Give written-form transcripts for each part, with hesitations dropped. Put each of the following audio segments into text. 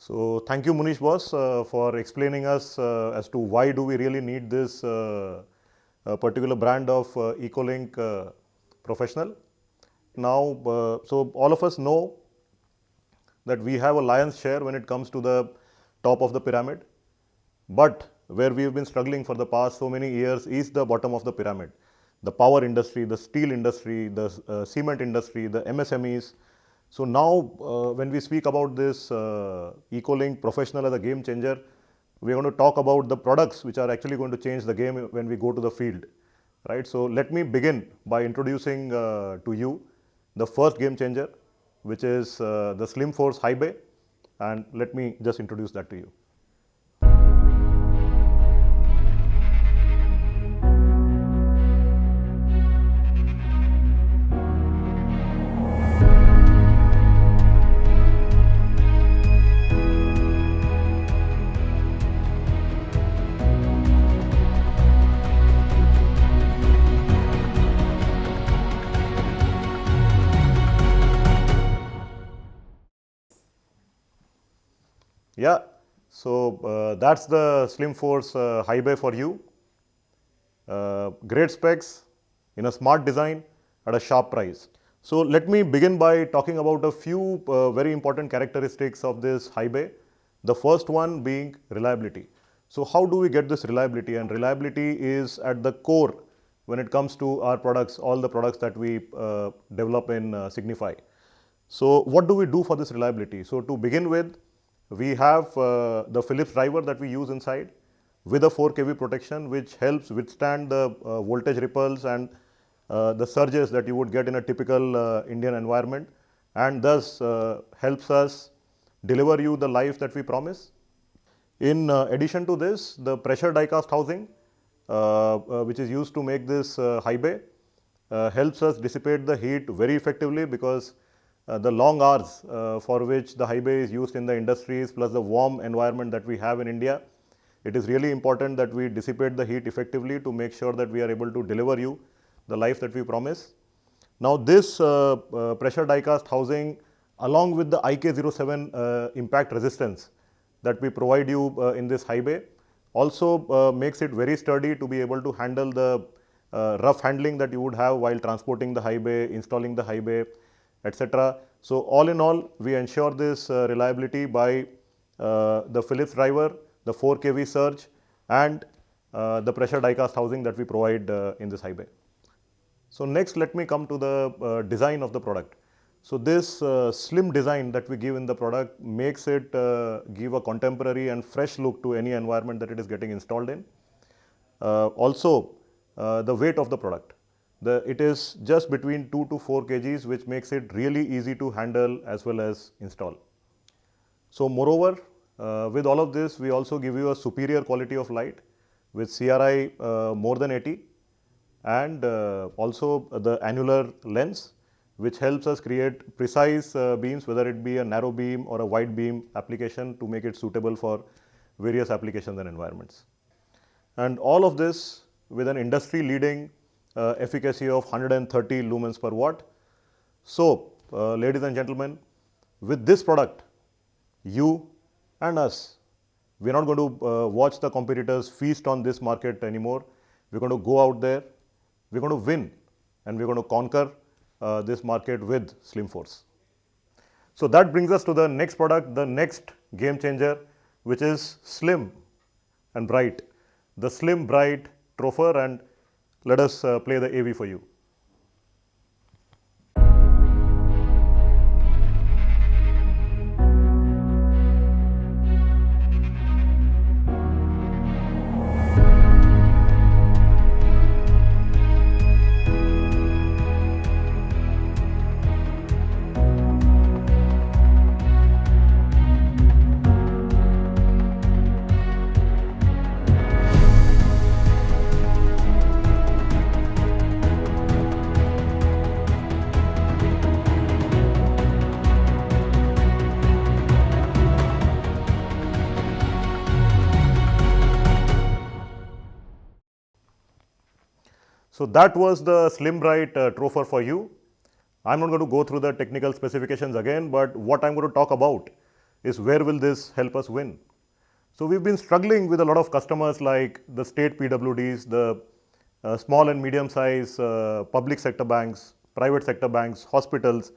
So thank you, Munish boss, for explaining us as to why do we really need this particular brand of Ecolink Professional. Now, so all of us know that we have a lion's share when it comes to the top of the pyramid, but where we have been struggling for the past so many years is the bottom of the pyramid. The power industry, the steel industry, the cement industry, the MSMEs. So now, when we speak about this Ecolink Professional as a game changer, we are going to talk about the products which are actually going to change the game when we go to the field, right? So let me begin by introducing to you the first game changer, which is the Slim Force High Bay, and let me just introduce that to you. Yeah, so that's the Slim Force High Bay for you. Great specs in a smart design at a sharp price. So let me begin by talking about a few very important characteristics of this high bay. The first one being reliability. So how do we get this reliability? And reliability is at the core when it comes to our products, all the products that we develop in Signify. So what do we do for this reliability? So to begin with, we have the Phillips driver that we use inside with a 4 kV protection, which helps withstand the voltage ripples and the surges that you would get in a typical Indian environment, and thus helps us deliver you the life that we promise. In addition to this, the pressure die cast housing, which is used to make this high bay, helps us dissipate the heat very effectively, because the long hours for which the high bay is used in the industries, plus the warm environment that we have in India, it is really important that we dissipate the heat effectively to make sure that we are able to deliver you the life that we promise. Now, this pressure die cast housing, along with the IK07 impact resistance that we provide you in this high bay, also makes it very sturdy to be able to handle the rough handling that you would have while transporting the high bay, installing the high bay, etc. So all in all, we ensure this reliability by the Phillips driver, the 4 kV surge, and the pressure die cast housing that we provide in this high bay. So next, let me come to the design of the product. So this slim design that we give in the product makes it give a contemporary and fresh look to any environment that it is getting installed in. Also, the weight of the product. It is just between 2 to 4 kgs, which makes it really easy to handle as well as install. So moreover, with all of this, we also give you a superior quality of light with CRI more than 80, and also the annular lens, which helps us create precise beams, whether it be a narrow beam or a wide beam application, to make it suitable for various applications and environments. And all of this with an industry leading efficacy of 130 lumens per watt. So, ladies and gentlemen, with this product, you and us, we are not going to watch the competitors feast on this market anymore. We are going to go out there, we are going to win, and we are going to conquer this market with Slim Force. So that brings us to the next product, the next game changer, which is Slim and Bright. The Slim Bright Trofer, and let us play the AV for you. So that was the Slim Bright Trofer for you. I'm not going to go through the technical specifications again, but what I'm going to talk about is where will this help us win? So we've been struggling with a lot of customers like the state PWDs, the small and medium size public sector banks, private sector banks, hospitals,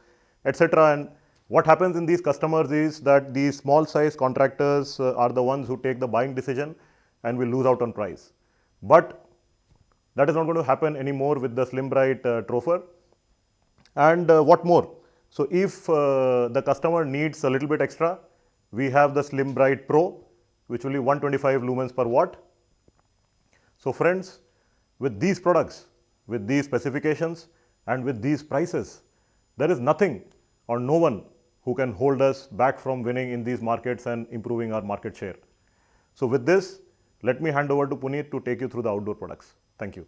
etc. And what happens in these customers is that these small size contractors are the ones who take the buying decision and will lose out on price. But that is not going to happen anymore with the Slim Bright Trofer. And what more? So if the customer needs a little bit extra, we have the Slim Bright Pro, which will be 125 lumens per watt. So friends, with these products, with these specifications and with these prices, there is nothing or no one who can hold us back from winning in these markets and improving our market share. So with this, let me hand over to Puneet to take you through the outdoor products. Thank you.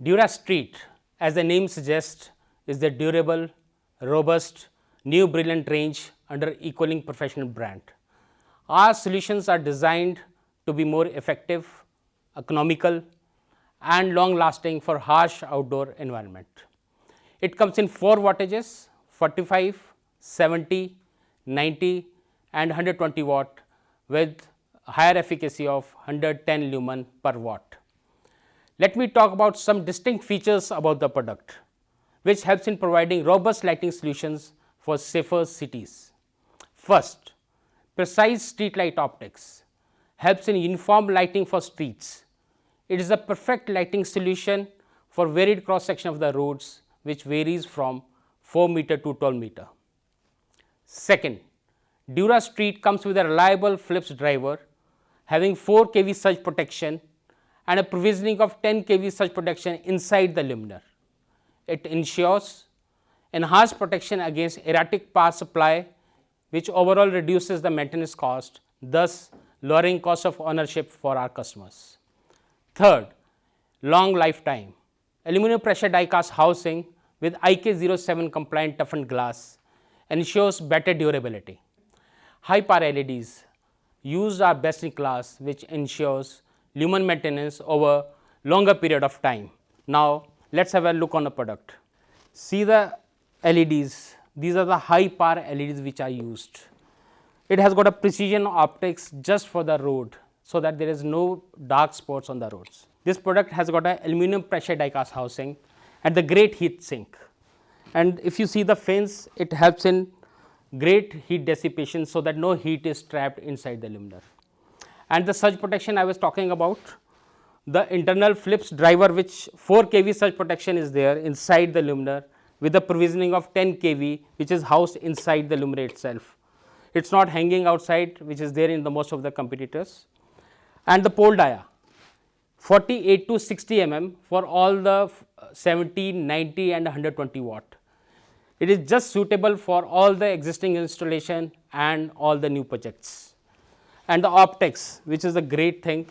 DuraStreet, as the name suggests, is the durable, robust, new brilliant range under Ecoling professional brand. Our solutions are designed to be more effective, economical and long lasting for harsh outdoor environment. It comes in 4 wattages, 45, 70, 90 and 120 watt with higher efficacy of 110 lumen per watt. Let me talk about some distinct features about the product, which helps in providing robust lighting solutions for safer cities. First, precise street light optics helps in uniform lighting for streets. It is a perfect lighting solution for varied cross section of the roads, which varies from 4 meter to 12 meter. Second, DuraStreet comes with a reliable Philips driver having 4 kV surge protection and a provisioning of 10 kV surge protection inside the luminaire. It ensures enhanced protection against erratic power supply, which overall reduces the maintenance cost, thus lowering cost of ownership for our customers. Third, long lifetime. Aluminum pressure die cast housing with IK07 compliant toughened glass ensures better durability. High power LEDs used are best in class, which ensures lumen maintenance over longer period of time. Now let's have a look on the product. See the LEDs, these are the high power LEDs which are used. It has got a precision optics just for the road, so that there is no dark spots on the roads. This product has got a aluminum pressure die cast housing and the great heat sink. And if you see the fins, it helps in great heat dissipation so that no heat is trapped inside the luminaire. And the surge protection I was talking about, the internal Philips driver, which 4 kV surge protection is there inside the luminaire with the provisioning of 10 kV, which is housed inside the luminaire itself. It's not hanging outside, which is there in the most of the competitors. And the pole dia, 48 to 60 mm for all the 70, 90 and 120 watt. It is just suitable for all the existing installation and all the new projects. And the optics, which is a great thing.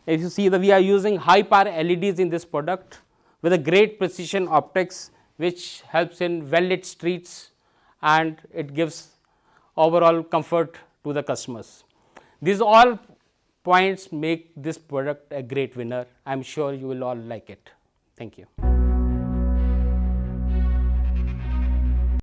If you see that we are using high power LEDs in this product with a great precision optics, which helps in well lit streets and it gives overall comfort to the customers. These all points make this product a great winner. I am sure you will all like it. Thank you.